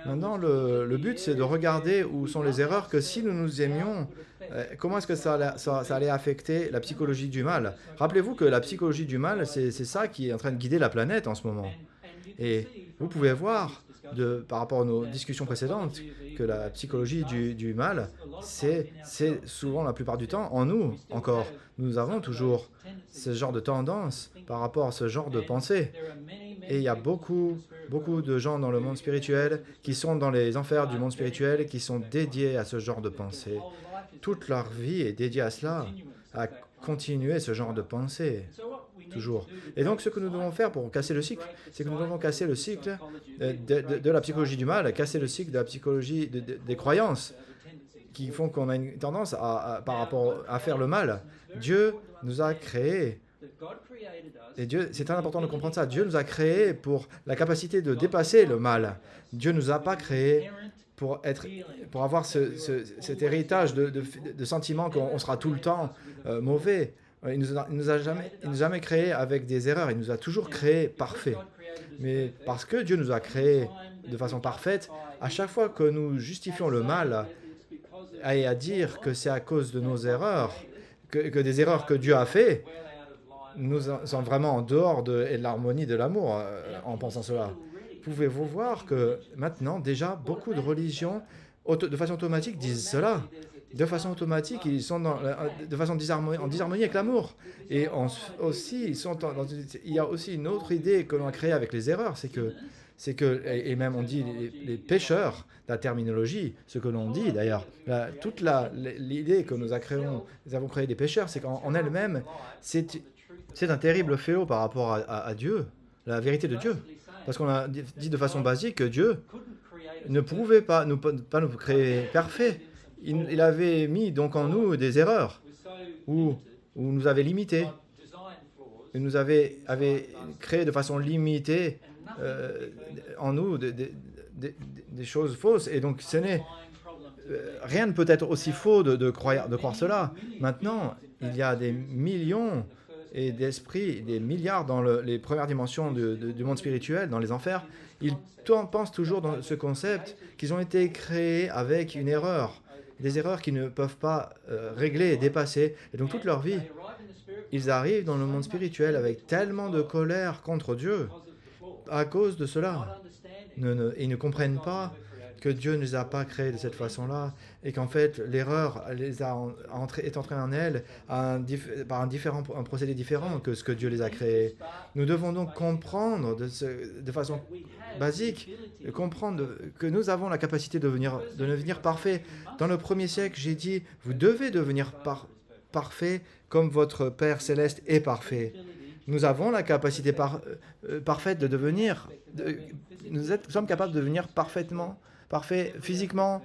Maintenant, le but, c'est de regarder où sont les erreurs, que si nous nous aimions, comment est-ce que ça allait affecter la psychologie du mal. Rappelez-vous que la psychologie du mal, c'est ça qui est en train de guider la planète en ce moment. Et vous pouvez voir, par rapport à nos discussions précédentes, que la psychologie du mal, c'est souvent la plupart du temps en nous encore. Nous avons toujours ce genre de tendance par rapport à ce genre de pensée. Et il y a beaucoup de gens dans le monde spirituel qui sont dans les enfers du monde spirituel, qui sont dédiés à ce genre de pensée. Toute leur vie est dédiée à cela, à continuer ce genre de pensée. Toujours. Et donc, ce que nous devons faire pour casser le cycle, c'est que nous devons casser le cycle de la psychologie du mal, casser le cycle de la psychologie des croyances qui font qu'on a une tendance par rapport à faire le mal. Dieu nous a créés. Et Dieu, c'est très important de comprendre ça. Dieu nous a créés pour la capacité de dépasser le mal. Dieu ne nous a pas créés pour avoir cet héritage de sentiments qu'on sera tout le temps mauvais. Il nous a jamais créés avec des erreurs. Il nous a toujours créés parfaits. Mais parce que Dieu nous a créés de façon parfaite, à chaque fois que nous justifions le mal et à dire que c'est à cause de nos erreurs, que des erreurs que Dieu a fait, nous sommes vraiment en dehors de l'harmonie de l'amour en pensant cela. Pouvez-vous voir que maintenant, déjà, beaucoup de religions, de façon automatique, disent cela. De façon automatique, ils sont de façon en disharmonie avec l'amour. Et aussi, il y a aussi une autre idée que l'on a créée avec les erreurs, et même on dit les pécheurs, la terminologie, ce que l'on dit d'ailleurs, toute l'idée que nous avons créé des pécheurs, c'est qu'en elle-même, c'est un terrible fléau par rapport à Dieu, la vérité de Dieu. Parce qu'on a dit de façon basique que Dieu ne pouvait pas nous créer parfaits. Il avait mis donc en nous des erreurs, ou nous avait limités. Il nous avait créé de façon limitée en nous des choses fausses. Et donc, rien ne peut être aussi faux de croire cela. Maintenant, il y a des millions et d'esprits, des milliards dans les premières dimensions du monde spirituel, dans les enfers. Ils pensent toujours dans ce concept qu'ils ont été créés avec une erreur, des erreurs qu'ils ne peuvent pas régler et dépasser. Et donc toute leur vie, ils arrivent dans le monde spirituel avec tellement de colère contre Dieu à cause de cela. Ils ne comprennent pas que Dieu ne les a pas créés de cette façon-là et qu'en fait l'erreur est entrée en elles par un procédé différent que ce que Dieu les a créés. Nous devons donc comprendre de façon basique, comprendre que nous avons la capacité de devenir parfaits. Dans le 1er siècle, j'ai dit, vous devez devenir parfait comme votre Père Céleste est parfait. Nous avons la capacité parfaite de devenir, nous sommes capables de devenir parfaits physiquement,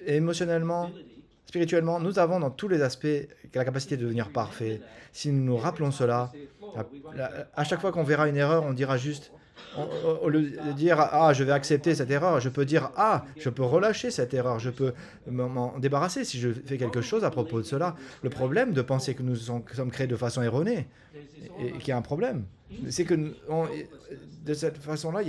émotionnellement, spirituellement. Nous avons dans tous les aspects la capacité de devenir parfaits. Si nous nous rappelons cela, à chaque fois qu'on verra une erreur, on dira juste, au lieu de dire « Ah, je vais accepter cette erreur », je peux dire « Ah, je peux relâcher cette erreur, je peux m'en débarrasser si je fais quelque chose à propos de cela ». Le problème de penser que nous sommes créés de façon erronée, et qu'il y a un problème, c'est que de cette façon-là,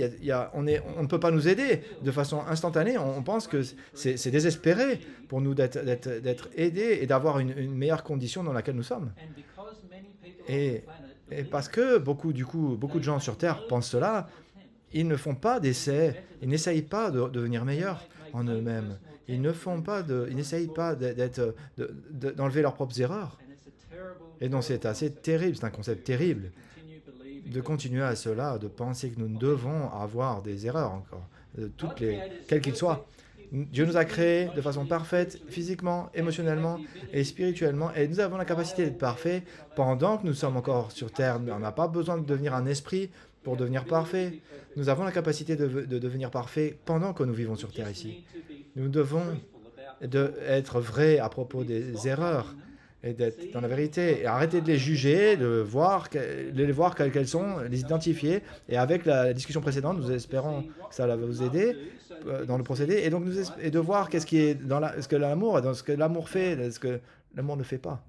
on ne peut pas nous aider de façon instantanée. On pense que c'est désespéré pour nous d'être aidés et d'avoir une meilleure condition dans laquelle nous sommes. Et parce que beaucoup de gens sur Terre pensent cela, ils ne font pas d'essais, ils n'essayent pas de devenir meilleurs en eux-mêmes. Ils n'essayent pas d'enlever leurs propres erreurs. Et donc c'est assez terrible, c'est un concept terrible de continuer à cela, de penser que nous devons avoir des erreurs encore, quelles qu'ils soient. Dieu nous a créés de façon parfaite, physiquement, émotionnellement et spirituellement, et nous avons la capacité d'être parfaits pendant que nous sommes encore sur Terre. On n'a pas besoin de devenir un esprit pour devenir parfait. Nous avons la capacité de devenir parfait pendant que nous vivons sur Terre ici. Nous devons être vrais à propos des erreurs et d'être dans la vérité, et arrêter de les juger, de les voir quelles sont, les identifier, et avec la discussion précédente, nous espérons que ça va vous aider dans le procédé, et donc et de voir qu'est-ce qui est dans ce que l'amour fait, ce que l'amour ne fait pas.